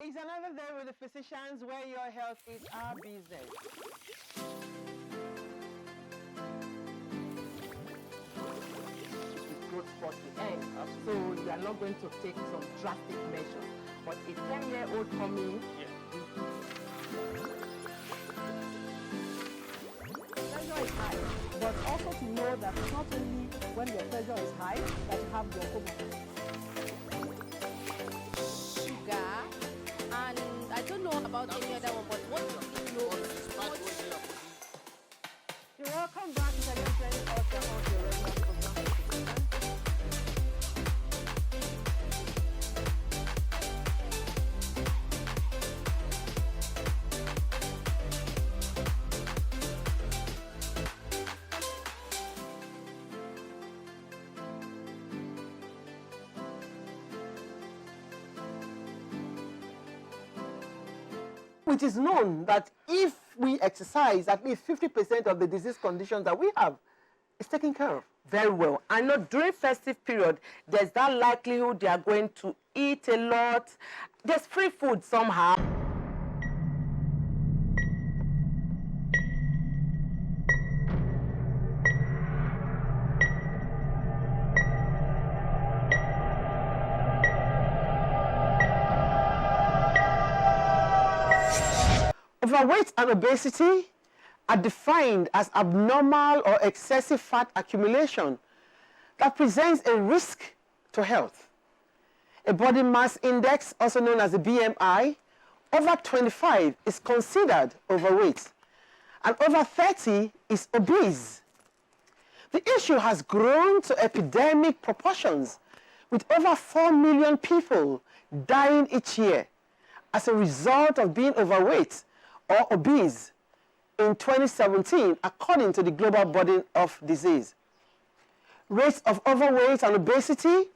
It's another day with the physicians where your health is our business. Growth spot the end. So you are not going to take some drastic measures. But a 10-year-old coming, pressure is high. But also to know that it's not only when your pressure is high that you have your hormones. And I don't know about any other one, but what you know, You're welcome back to the training also of your regular program. It is known that if we exercise, at least 50% of the disease conditions that we have is taken care of. Very well. I know during festive period, there's that likelihood they are going to eat a lot. There's free food somehow. Overweight and obesity are defined as abnormal or excessive fat accumulation that presents a risk to health. A body mass index, also known as the BMI, over 25 is considered overweight, and over 30 is obese. The issue has grown to epidemic proportions, with over 4 million people dying each year as a result of being overweight or obese in 2017, according to the Global Burden of Disease. Rates of overweight and obesity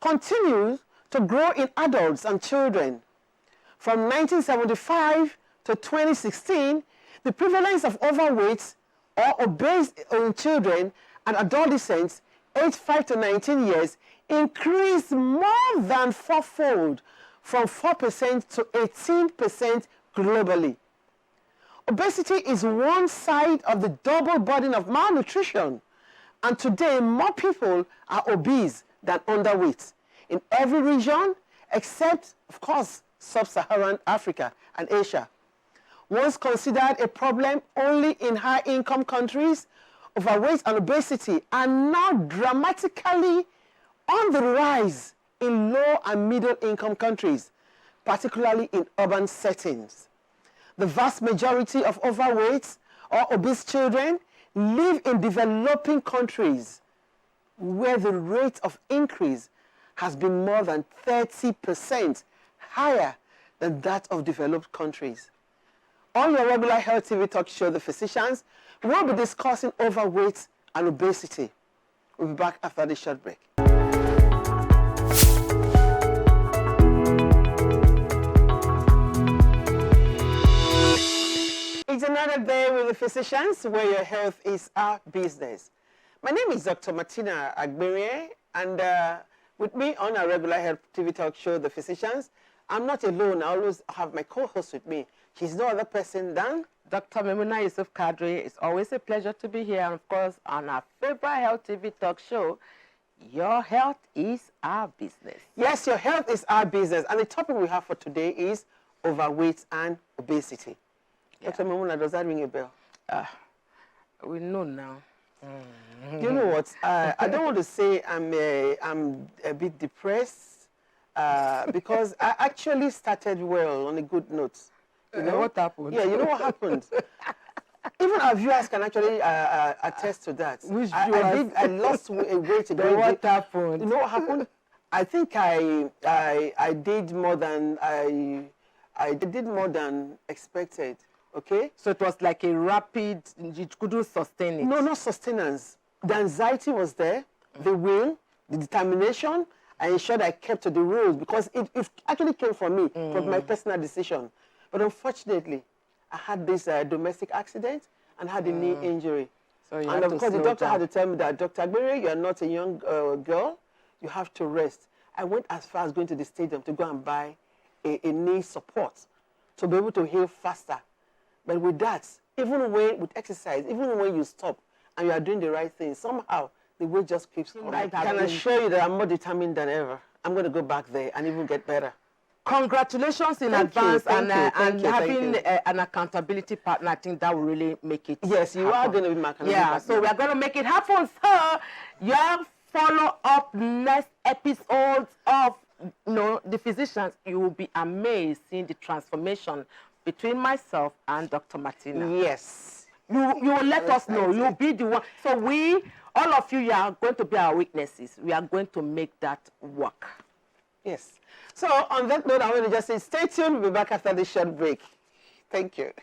continue to grow in adults and children. From 1975 to 2016, the prevalence of overweight or obese in children and adolescents aged 5 to 19 years increased more than fourfold, from 4% to 18% globally. Obesity is one side of the double burden of malnutrition, and today more people are obese than underweight in every region except, of course, sub-Saharan Africa and Asia. Once considered a problem only in high-income countries, overweight and obesity are now dramatically on the rise in low and middle-income countries, particularly in urban settings. The vast majority of overweight or obese children live in developing countries where the rate of increase has been more than 30% higher than that of developed countries. On your regular Health TV talk show, The Physicians, we'll be discussing overweight and obesity. We'll be back after this short break. It's another day with the physicians where your health is our business. My name is Dr. Martina Agberie, and with me on our regular Health TV talk show, The Physicians, I'm not alone. I always have my co-host with me. She's no other person than Dr. Memuna Yusuf Kadri. It's always a pleasure to be here, and of course, on our favorite Health TV talk show, Your Health is Our Business. Yes, your health is our business, and the topic we have for today is overweight and obesity. Yeah. Dr. Memuna, does that ring a bell? we know now. You know what? I don't want to say I'm a bit depressed because I actually started well on a good note. You know what happened? Yeah, you know what happened? Even our viewers can actually attest to that. Which I lost weight again. What happened? You know what happened? I think I did more than I did more than expected. Okay? So it was like a rapid, you couldn't sustain it. No, not sustenance. The anxiety was there, the will, the determination. I ensured I kept to the rules because it actually came from me, from my personal decision. But unfortunately, I had this domestic accident and had a knee injury. So you and had of course, to the slow doctor down. had to tell me that, Dr. Agbere, you are not a young girl. You have to rest. I went as far as going to the stadium to go and buy it needs support to be able to heal faster. But with that, even with exercise, even when you stop and you are doing the right thing, somehow the weight just keeps coming. I can assure you that I'm more determined than ever. I'm going to go back there and even get better. Congratulations in advance and having an accountability partner. I think that will really make it. Yes, you are going to be my accountability partner. So we are going to make it happen. So your follow up next episodes of the physicians, you will be amazed seeing the transformation between myself and Dr. Martina. Yes. You will let us know. You'll be the one. So all of you are going to be our witnesses. We are going to make that work. Yes. So on that note, I want to just say stay tuned. We'll be back after this short break. Thank you.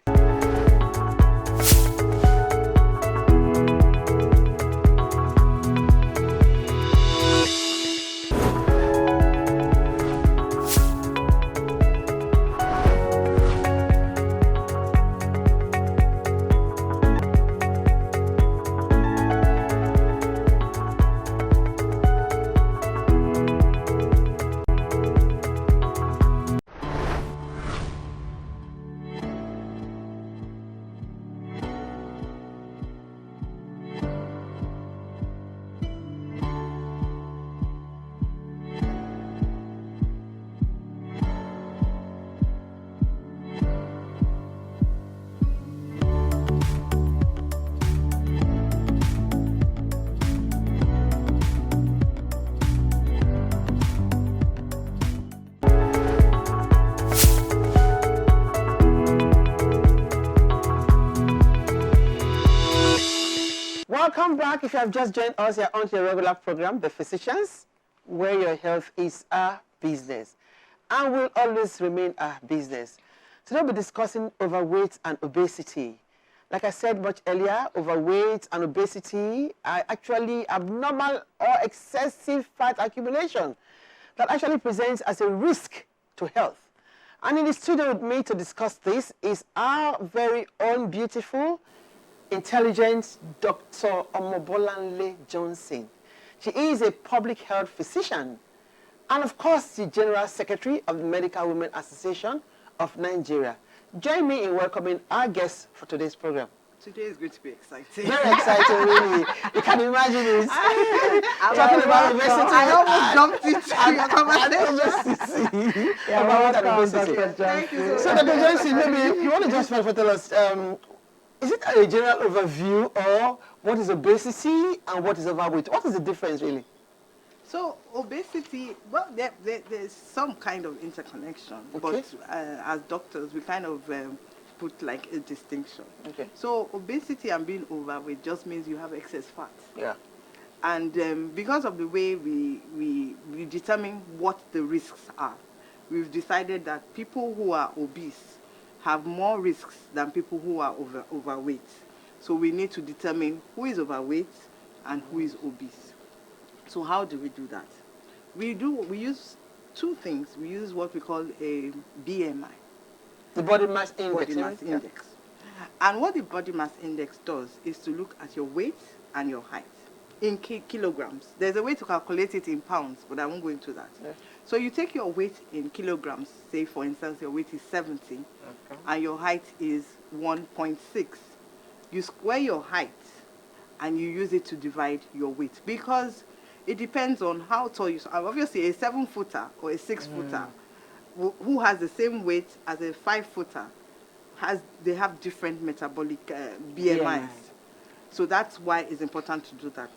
Welcome back. If you have just joined us, you're on to your regular program, The Physicians, where your health is our business and will always remain our business. Today we'll be discussing overweight and obesity. Like I said much earlier, overweight and obesity are actually abnormal or excessive fat accumulation that actually presents as a risk to health. And in the studio with me to discuss this is our very own beautiful, intelligent Dr. Omobolanle Johnson. She is a public health physician and, of course, the General Secretary of the Medical Women Association of Nigeria. Join me in welcoming our guests for today's program. Today is going to be exciting. Very exciting, really. You can imagine it. Talking about obesity. I almost jumped into your conversation. About obesity. Thank you So, Dr. Johnson, maybe you want to just first tell us, is it a general overview or what is obesity and what is overweight? What is the difference, really? So obesity, well, there's some kind of interconnection, but as doctors, we kind of put like a distinction. Okay. So obesity and being overweight just means you have excess fat. Yeah. And because of the way we determine what the risks are, we've decided that people who are obese have more risks than people who are overweight. So we need to determine who is overweight and who is obese. So how do we do that? We use two things. We use what we call a BMI. The body mass index. Body mass index. And what the body mass index does is to look at your weight and your height in kilograms. There's a way to calculate it in pounds, but I won't go into that. Yeah. So you take your weight in kilograms, say for instance your weight is 70, and your height is 1.6. You square your height and you use it to divide your weight, because it depends on how tall you are. Obviously a 7-footer or a 6-footer who has the same weight as a 5-footer, they have different metabolic BMIs. So that's why it's important to do that.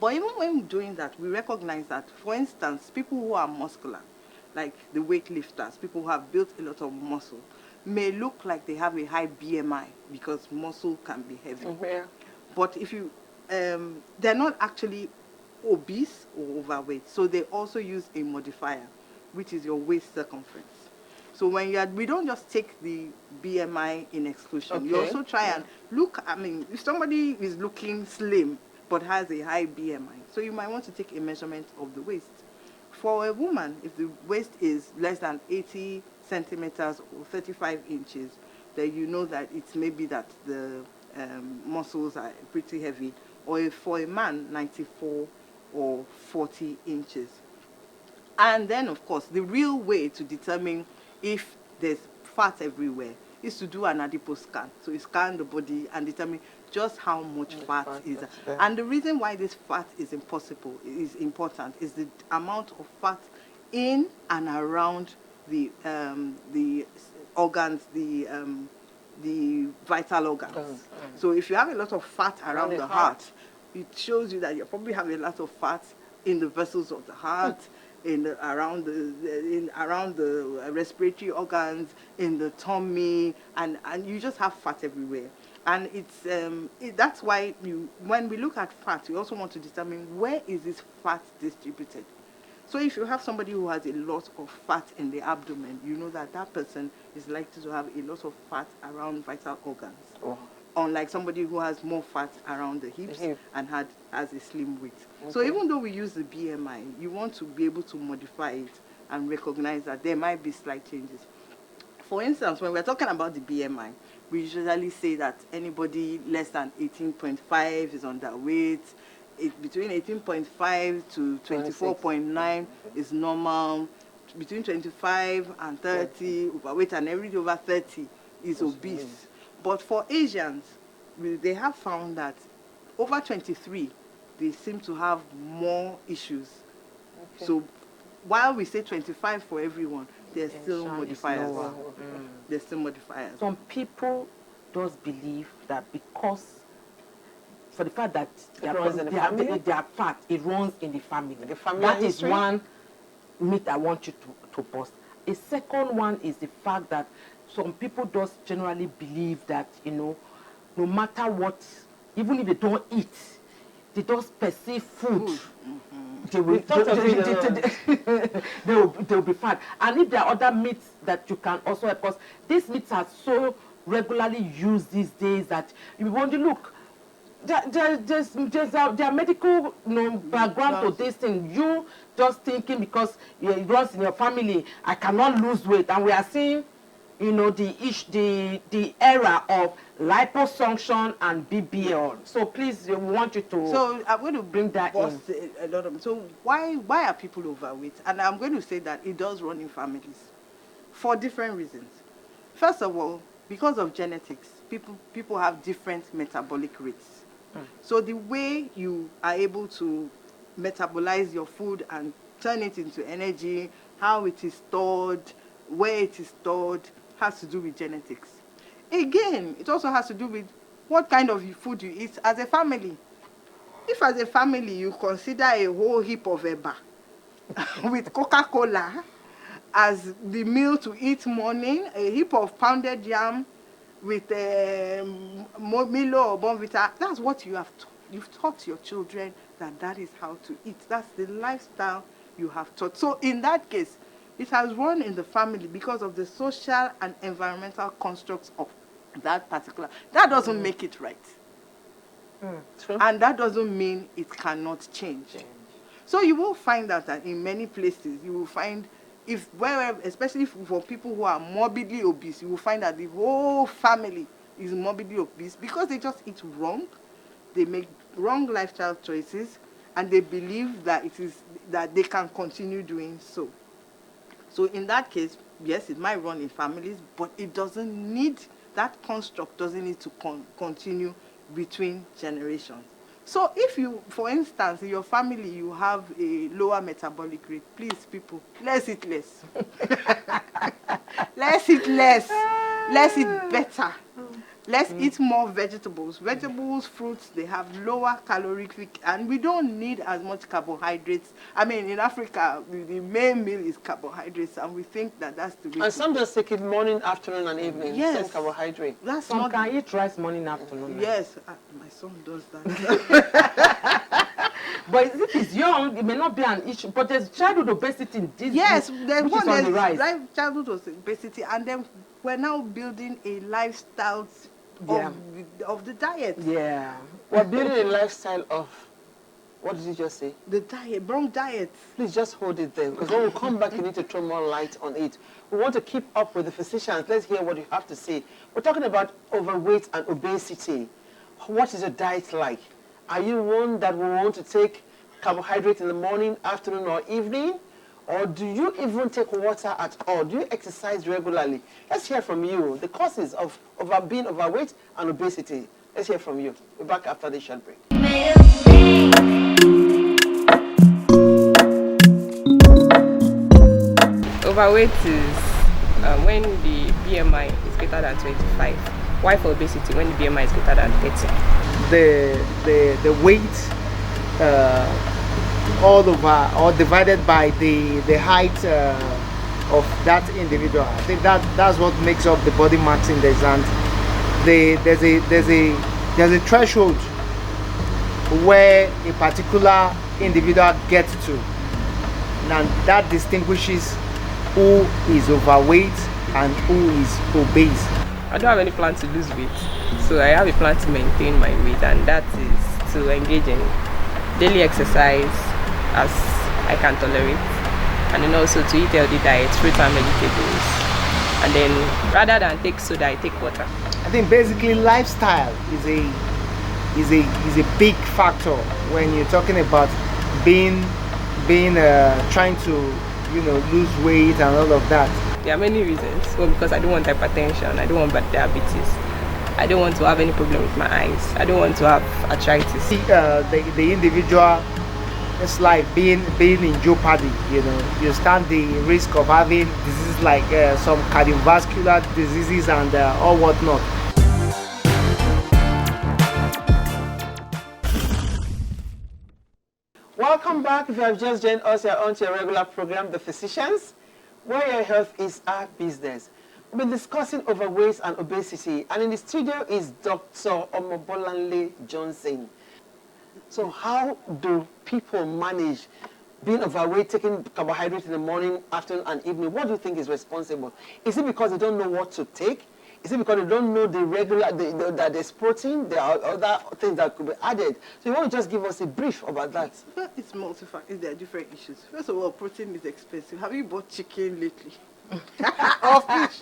But even when doing that, we recognize that, for instance, people who are muscular, like the weightlifters, people who have built a lot of muscle, may look like they have a high BMI because muscle can be heavy. Yeah. But if you, they're not actually obese or overweight. So they also use a modifier, which is your waist circumference. So when we don't just take the BMI in exclusion. You also try and look, if somebody is looking slim but has a high BMI, so you might want to take a measurement of the waist. For a woman, if the waist is less than 80 centimeters or 35 inches, then you know that it's maybe that the muscles are pretty heavy. Or if for a man, 94 or 40 inches. And then, of course, the real way to determine if there's fat everywhere is to do an adipose scan. So you scan the body and determine just how much fat is there. And the reason why this fat is important is the amount of fat in and around the organs, the vital organs. So if you have a lot of fat around the heart, it shows you that you probably have a lot of fat in the vessels of the heart, around the respiratory organs, in the tummy, and you just have fat everywhere. And that's why when we look at fat, we also want to determine where is this fat distributed. So if you have somebody who has a lot of fat in the abdomen, you know that that person is likely to have a lot of fat around vital organs. Oh. Unlike somebody who has more fat around the hips and has a slim weight. Okay. So even though we use the BMI, you want to be able to modify it and recognize that there might be slight changes. For instance, when we're talking about the BMI, we usually say that anybody less than 18.5 is underweight. Between 18.5 to 24.9 is normal. Between 25 and 30, overweight, and everything over 30 is obese. But for Asians, they have found that over 23, they seem to have more issues. Okay. So while we say 25 for everyone, there's still modifiers. There's still modifiers. Some people just believe that because, for the fact that they are fat, it runs in the family. That is one myth I want you to bust. A second one is the fact that some people just generally believe that, no matter what, even if they don't eat, they just perceive food. They'll be fat. And if there are other myths that you can also help us, these myths are so regularly used these days that you want to look. Their medical background to this thing. You just thinking because it runs in your family, I cannot lose weight. And we are seeing, the era of liposuction and BBL. So please, we want you to. So I'm going to bring that in a lot of. So why are people overweight? And I'm going to say that it does run in families for different reasons. First of all, because of genetics, people have different metabolic rates. So the way you are able to metabolize your food and turn it into energy, how it is stored, where it is stored, has to do with genetics. Again, it also has to do with what kind of food you eat as a family. If as a family you consider a whole heap of eba with Coca-Cola as the meal to eat morning, a heap of pounded yam with Milo or Bonvita, that's what you've taught your children that is how to eat. That's the lifestyle you have taught. So in that case, it has run in the family because of the social and environmental constructs of that particular. That doesn't make it right. True. And that doesn't mean it cannot change. So you will find that in many places, you will find, especially for people who are morbidly obese, you will find that the whole family is morbidly obese because they just eat wrong, they make wrong lifestyle choices, and they believe that that they can continue doing so. So in that case, yes, it might run in families, but it doesn't need, that construct doesn't need to continue between generations. So if you, for instance, in your family, you have a lower metabolic rate, please, people, let's eat less. Let's eat less. Let's eat better. Let's eat more vegetables. Vegetables, fruits, they have lower calorific, and we don't need as much carbohydrates. I mean, in Africa, the main meal is carbohydrates, and we think that that's the way. And some just take it morning, afternoon, and evening. Yes. Same carbohydrate. That's some can eat rice morning, afternoon. Yes. My son does that. But if it's young, it may not be an issue. But there's childhood obesity in this. Yes, there's one on the rise. Childhood obesity, and then we're now building a lifestyle of the diet. Yeah. We're building a lifestyle of, what did you just say? The diet, wrong diet. Please just hold it there, because when we come back, you need to throw more light on it. We want to keep up with the physicians. Let's hear what you have to say. We're talking about overweight and obesity. What is your diet like? Are you one that will want to take carbohydrate in the morning, afternoon, or evening? Or do you even take water at all? Do you exercise regularly? Let's hear from you. The causes of being overweight and obesity. Let's hear from you. We're back after this short break. Overweight is when the BMI is greater than 25. Why for obesity? When the BMI is greater than 30. The weight all over or divided by the height of that individual. I think that's what makes up the body mass index, and there's a threshold where a particular individual gets to, and that distinguishes who is overweight and who is obese. I don't have any plan to lose weight, so I have a plan to maintain my weight, and that is to engage in daily exercise as I can tolerate, and then also to eat healthy diets, fruits and vegetables, and then rather than take soda, I take water. I think basically lifestyle is a big factor when you're talking about being trying to lose weight and all of that. There are many reasons. Well, because I don't want hypertension, I don't want bad diabetes, I don't want to have any problem with my eyes, I don't want to have arthritis. The individual, it's like being in jeopardy. You stand the risk of having diseases like some cardiovascular diseases and all whatnot. Welcome back. If you have just joined us, you're on to your regular program, The Physicians, where your health is our business. We've been discussing overweight and obesity, and in the studio is Dr. Omobolanle Johnson. So how do people manage being overweight, taking carbohydrates in the morning, afternoon, and evening? What do you think is responsible? Is it because they don't know what to take? Is it because they don't know that there's protein? There are other things that could be added. So you want to just give us a brief about that? Well, it's multifaceted. There are different issues. First of all, protein is expensive. Have you bought chicken lately? Or fish?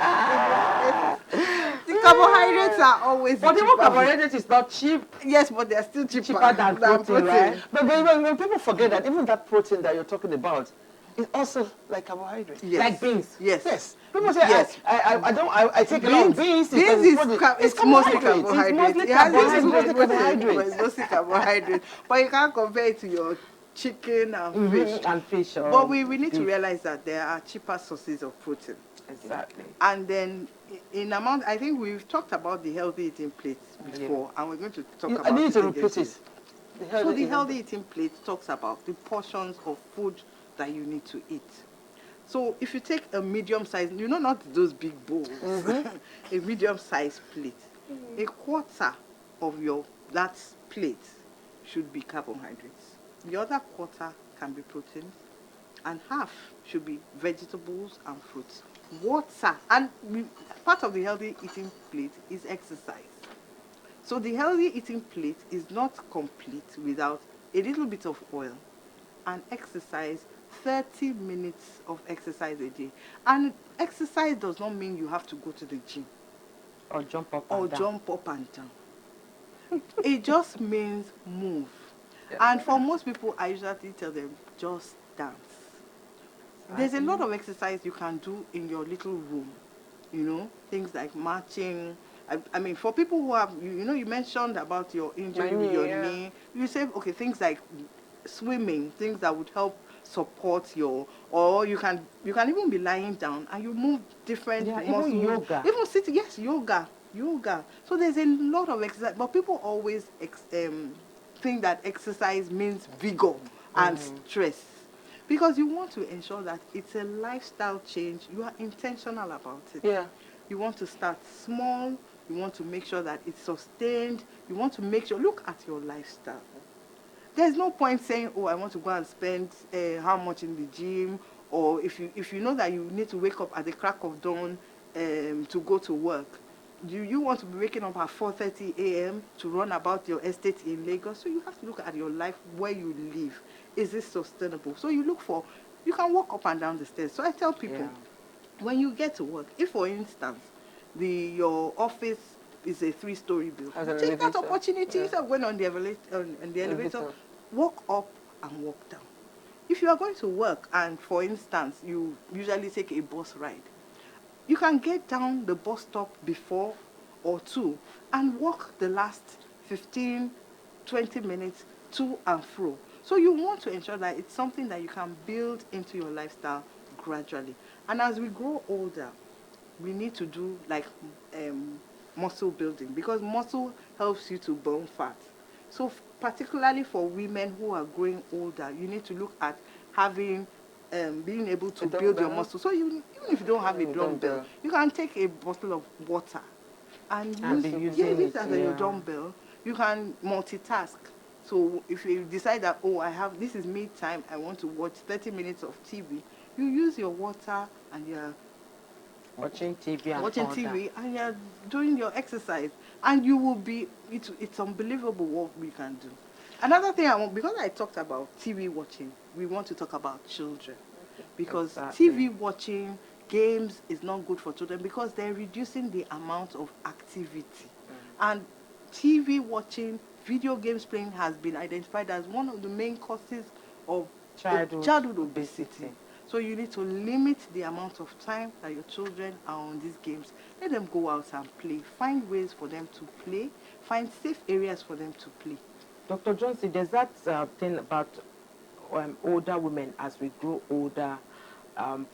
The carbohydrates are always But even carbohydrates is not cheap. Yes, but they're still cheaper Than protein, right? But when people forget that even that protein that you're talking about is also like carbohydrates. Yes. Like beans. Yes. Yes. People say, yes. I take a lot of beans. Beans it's mostly carbohydrates. It's mostly carbohydrates. But you can't compare it to your chicken and fish. And fish. But we need to realize that there are cheaper sources of protein. Exactly. And then in amount, I think we've talked about the healthy eating plate before, and we're going to talk about I need to repeat it. So the healthy eating plate talks about the portions of food that you need to eat. So if you take a medium size, not those big bowls, a medium size plate, a quarter of that plate should be carbohydrates. The other quarter can be proteins, and half should be vegetables and fruits. Water, and part of the healthy eating plate is exercise. So the healthy eating plate is not complete without a little bit of oil and exercise, 30 minutes of exercise a day. And exercise does not mean you have to go to the gym. Or jump up and down. It just means move. Yeah. And for most people, I usually tell them, just dance. There's a lot of exercise you can do in your little room. Things like marching. I mean, for people who have, you mentioned about your injury with your knee. You say, okay, things like swimming, things that would help support or you can even be lying down and you move different muscles. Even yoga. Even sitting, yes, yoga. So there's a lot of exercise, but people always think that exercise means vigor and stress. Because you want to ensure that it's a lifestyle change. You are intentional about it. Yeah. You want to start small. You want to make sure that it's sustained. You want to make sure, look at your lifestyle. There's no point saying, oh, I want to go and spend how much in the gym, or if you know that you need to wake up at the crack of dawn to go to work. Do you want to be waking up at 4:30 a.m. to run about your estate in Lagos? So you have to look at your life, where you live. Is this sustainable? So you can walk up and down the stairs. So I tell people, when you get to work, if for instance, your office is a 3-story building, take that opportunity instead of going on the elevator, walk up and walk down. If you are going to work and, for instance, you usually take a bus ride, you can get down the bus stop before or two and walk the last 15, 20 minutes to and fro. So you want to ensure that it's something that you can build into your lifestyle gradually. And as we grow older, we need to do like muscle building, because muscle helps you to burn fat. So particularly for women who are growing older, you need to look at having being able to build your muscle. So even if you don't have a dumbbell, you can take a bottle of water and use it as your dumbbell. You can multitask. So if you decide that, oh, this is me time, I want to watch 30 minutes of TV, you use your water and you're watching TV and you're doing your exercise, and you will be, it's unbelievable what we can do. Another thing because I talked about TV watching, we want to talk about children, because TV watching, games is not good for children because they're reducing the amount of activity. And TV watching, video games playing has been identified as one of the main causes of childhood obesity. So you need to limit the amount of time that your children are on these games. Let them go out and play. Find ways for them to play. Find safe areas for them to play. Dr. Johnson, there's that thing about older women, as we grow older,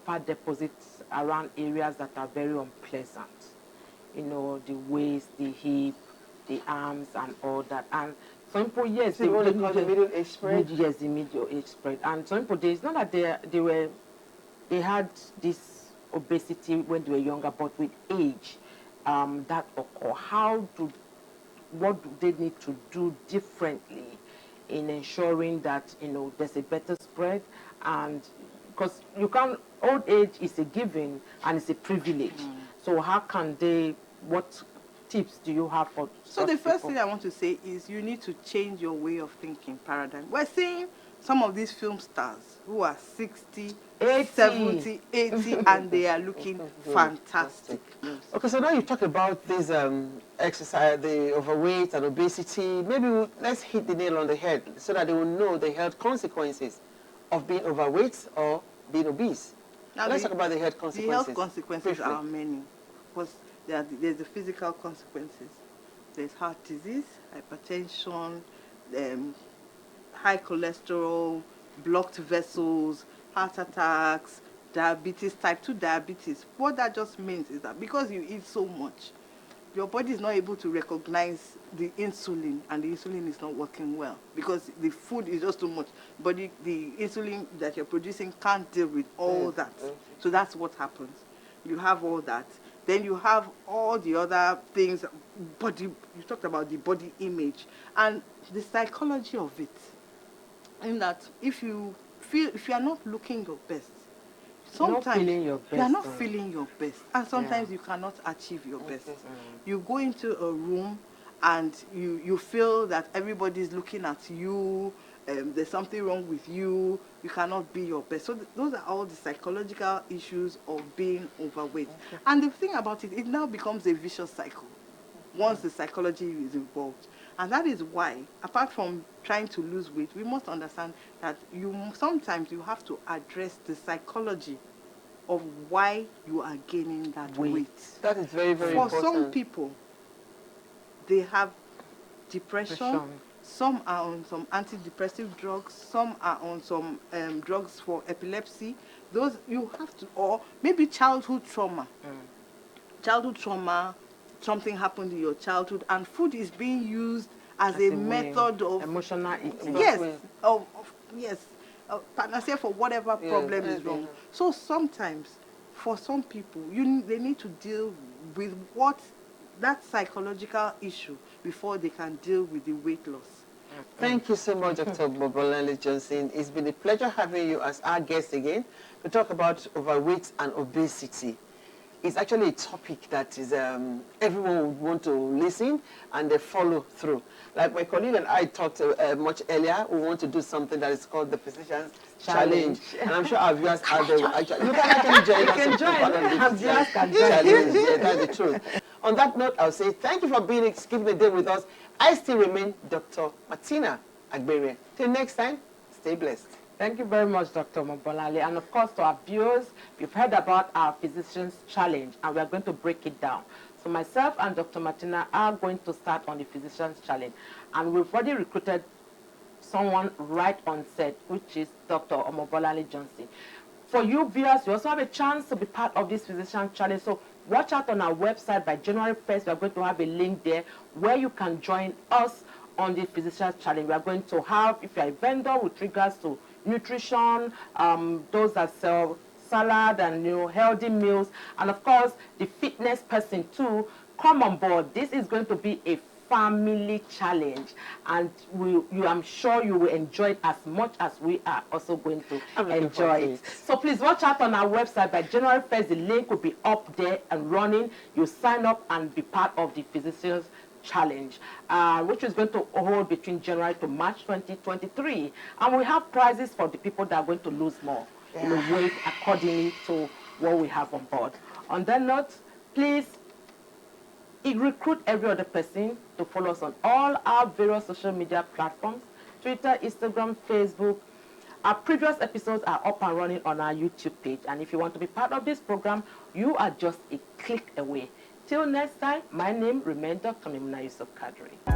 fat deposits around areas that are very unpleasant. You know, the waist, the hip, the arms, and all that. And some people, yes, they want to call the middle age spread. Yes, the middle age spread. And some people, it's not that they had this obesity when they were younger, but with age, that occur. What do they need to do differently in ensuring that, you know, there's a better spread? And because old age is a given and it's a privilege. So how can what tips do you have for So the first thing I want to say is you need to change your way of thinking paradigm. We're seeing some of these film stars who are 60, 70, 80, and they are looking fantastic. Okay, so now you talk about this exercise, the overweight and obesity. Maybe let's hit the nail on the head so that they will know the health consequences of being overweight or being obese. Now let's talk about the health consequences. The health consequences are many. Because there's the physical consequences. There's heart disease, hypertension, high cholesterol, blocked vessels, heart attacks, diabetes, type 2 diabetes. What that just means is that because you eat so much, your body is not able to recognize the insulin, and the insulin is not working well because the food is just too much. But the insulin that you're producing can't deal with all that. So that's what happens. You have all that. Then you have all the other things, you talked about the body image and the psychology of it. In that if you are not looking your best, sometimes you are not feeling your best, and sometimes you cannot achieve your best. You go into a room and you feel that everybody is looking at you, there's something wrong with you, you cannot be your best. So those are all the psychological issues of being overweight. And the thing about it, it now becomes a vicious cycle once the psychology is involved. And that is why, apart from trying to lose weight, we must understand that sometimes you have to address the psychology of why you are gaining that weight. That is very, very important. For some people, they have depression. Some are on some antidepressive drugs. Some are on some drugs for epilepsy. Those you have to, or maybe childhood trauma. Childhood trauma, something happened in your childhood, and food is being used as a method of emotional eating. Yes, panacea for whatever problem is wrong. So sometimes, for some people, they need to deal with that psychological issue before they can deal with the weight loss. Thank you so much, Dr. Omobolanle Johnson. It's been a pleasure having you as our guest again to talk about overweight and obesity. It's actually a topic that is everyone would want to listen and they follow through. Like my colleague and I talked much earlier, we want to do something that is called the Physicians Challenge. And I'm sure our viewers out there will actually, you can actually join us. You can join. Challenge. Yeah, that's the truth. On that note, I'll say thank you for keeping the day with us. I still remain Dr. Martina Agbere. Till next time, stay blessed. Thank you very much, Dr. Omobolanle. And of course, to our viewers, you've heard about our Physicians Challenge, and we are going to break it down. So myself and Dr. Martina are going to start on the Physicians Challenge. And we've already recruited someone right on set, which is Dr. Omobolanle Johnson. For you viewers, you also have a chance to be part of this Physician Challenge. So watch out on our website. By January 1st, we are going to have a link there where you can join us on the Physician Challenge. We are going to have, if you're a vendor with regards to nutrition, those that sell salad and healthy meals, and of course the fitness person too, come on board. This is going to be a family challenge, and I'm sure you will enjoy it as much as we are also going to enjoy it. So please watch out on our website. By January 1st, the link will be up there and running. You sign up and be part of the Physicians Challenge, which is going to hold between January to March 2023. And we have prizes for the people that are going to lose more, weight accordingly to what we have on board. On that note, please recruit every other person to follow us on all our various social media platforms, Twitter, Instagram, Facebook. Our previous episodes are up and running on our YouTube page. And if you want to be part of this program, you are just a click away. Till next time, my name remains Dr. Mimuna Yusuf Kadri.